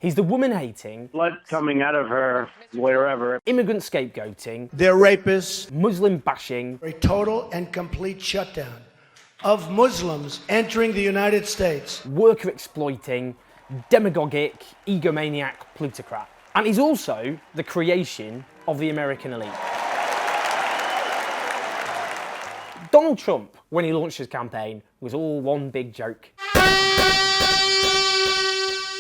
He's the woman-hating, blood coming out of her, wherever. immigrant scapegoating, They're rapists. Muslim bashing, A total and complete shutdown of Muslims entering the United States. worker exploiting, demagogic, egomaniac plutocrat. And he's also the creation of the American elite. Donald Trump, when he launched his campaign, was all one big joke.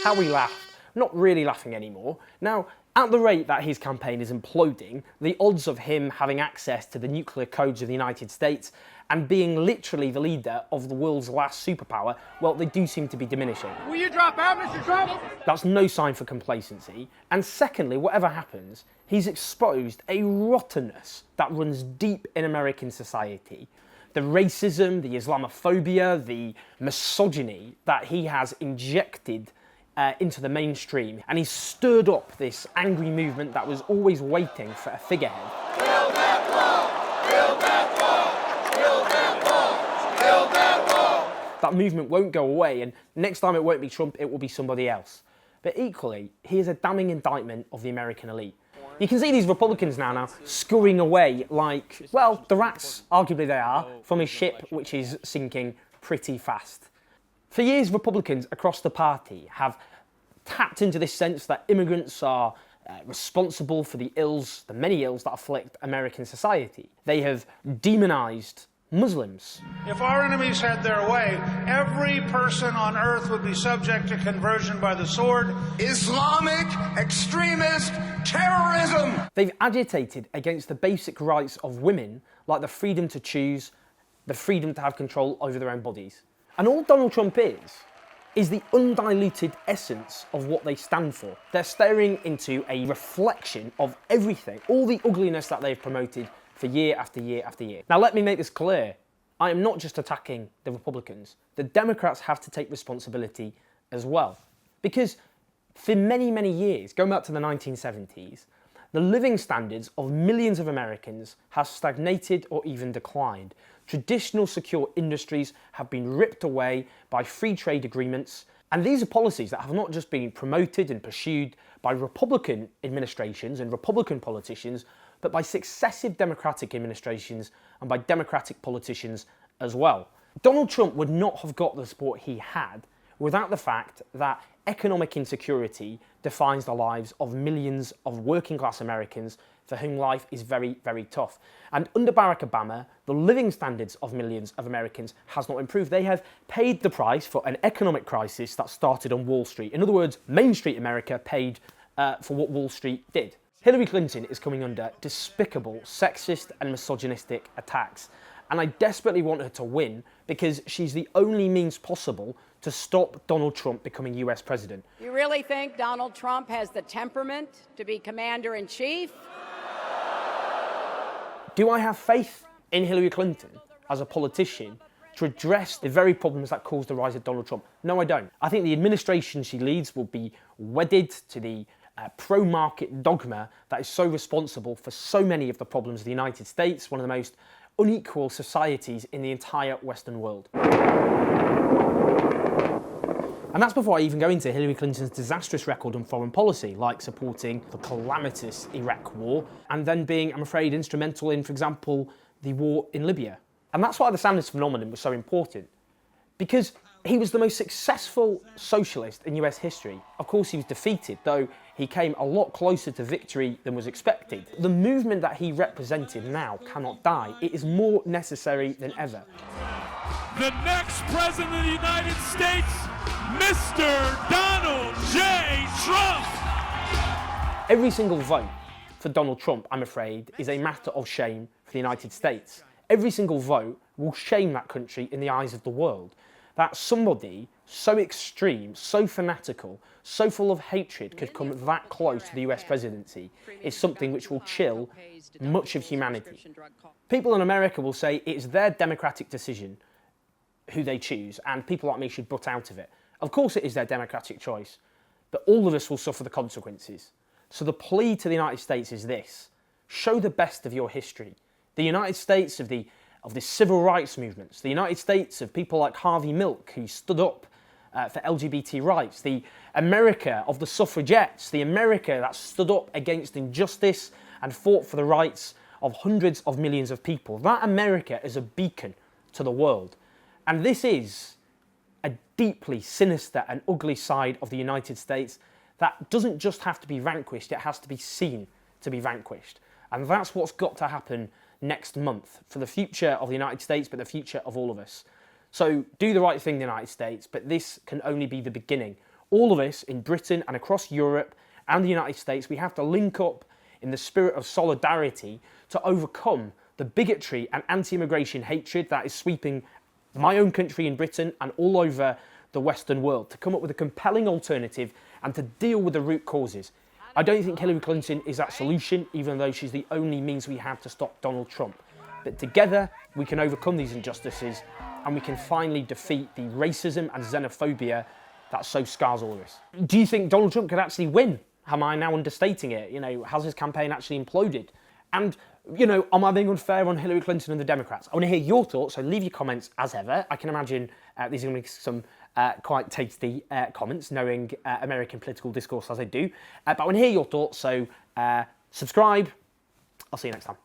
How we laughed. Not really laughing anymore. Now, at the rate that his campaign is imploding, the odds of him having access to the nuclear codes of the United States and being literally the leader of the world's last superpower, well, they do seem to be diminishing. Will you drop out, Mr. Trump? That's no sign for complacency. And secondly, whatever happens, he's exposed a rottenness that runs deep in American society. The racism, the Islamophobia, the misogyny that he has injected into the mainstream, and he's stirred up this angry movement that was always waiting for a figurehead. Build that wall! Build that wall! Build that wall! Build that wall! That movement won't go away, and next time it won't be Trump, it will be somebody else. But equally, he is a damning indictment of the American elite. You can see these Republicans now scurrying away like, well, the rats, arguably they are, from a ship which is sinking pretty fast. For years, Republicans across the party have tapped into this sense that immigrants are responsible for the ills, the many ills that afflict American society. They have demonised Muslims. If our enemies had their way, every person on earth would be subject to conversion by the sword. Islamic extremist terrorism. They've agitated against the basic rights of women, like the freedom to choose, the freedom to have control over their own bodies. And all Donald Trump is the undiluted essence of what they stand for. They're staring into a reflection of everything, all the ugliness that they've promoted for year after year after year. Now let me make this clear. I am not just attacking the Republicans. The Democrats have to take responsibility as well. Because for many, many years, going back to the 1970s, the living standards of millions of Americans have stagnated or even declined. Traditional secure industries have been ripped away by free trade agreements, and these are policies that have not just been promoted and pursued by Republican administrations and Republican politicians, but by successive Democratic administrations and by Democratic politicians as well. Donald Trump would not have got the support he had without the fact that economic insecurity defines the lives of millions of working class Americans for whom life is very, very tough. And under Barack Obama, the living standards of millions of Americans has not improved. They have paid the price for an economic crisis that started on Wall Street. In other words, Main Street America paid for what Wall Street did. Hillary Clinton is coming under despicable, sexist and misogynistic attacks. And I desperately want her to win because she's the only means possible to stop Donald Trump becoming US president. You really think Donald Trump has the temperament to be commander-in-chief? Do I have faith in Hillary Clinton as a politician to address the very problems that caused the rise of Donald Trump? No, I don't. I think the administration she leads will be wedded to the pro-market dogma that is so responsible for so many of the problems of the United States, one of the most unequal societies in the entire Western world. And that's before I even go into Hillary Clinton's disastrous record on foreign policy, like supporting the calamitous Iraq war, and then being, I'm afraid, instrumental in, for example, the war in Libya. And that's why the Sanders phenomenon was so important, because he was the most successful socialist in US history. Of course, he was defeated, though he came a lot closer to victory than was expected. The movement that he represented now cannot die. It is more necessary than ever. The next president of the United States, Mr. Donald J. Trump. Every single vote for Donald Trump, I'm afraid, is a matter of shame for the United States. Every single vote will shame that country in the eyes of the world. That somebody so extreme, so fanatical, so full of hatred could come that close to the US presidency is something which will chill much of humanity. People in America will say it's their democratic decision who they choose, and people like me should butt out of it. Of course it is their democratic choice, but all of us will suffer the consequences. So the plea to the United States is this: show the best of your history. The United States of the civil rights movements, the United States of people like Harvey Milk, who stood up for LGBT rights, the America of the suffragettes, the America that stood up against injustice and fought for the rights of hundreds of millions of people. That America is a beacon to the world. And this is a deeply sinister and ugly side of the United States that doesn't just have to be vanquished, it has to be seen to be vanquished. And that's what's got to happen next month for the future of the United States, but the future of all of us. So do the right thing in the United States, but this can only be the beginning. All of us in Britain and across Europe and the United States, we have to link up in the spirit of solidarity to overcome the bigotry and anti-immigration hatred that is sweeping my own country in Britain and all over the Western world, to come up with a compelling alternative and to deal with the root causes. I don't think Hillary Clinton is that solution, even though she's the only means we have to stop Donald Trump. But together, we can overcome these injustices and we can finally defeat the racism and xenophobia that so scars all of us. Do you think Donald Trump could actually win? Am I now understating it? You know, has his campaign actually imploded? And, you know, am I being unfair on Hillary Clinton and the Democrats? I want to hear your thoughts, so leave your comments as ever. I can imagine these are going to be some quite tasty comments, knowing American political discourse as I do. But I want to hear your thoughts, so subscribe. I'll see you next time.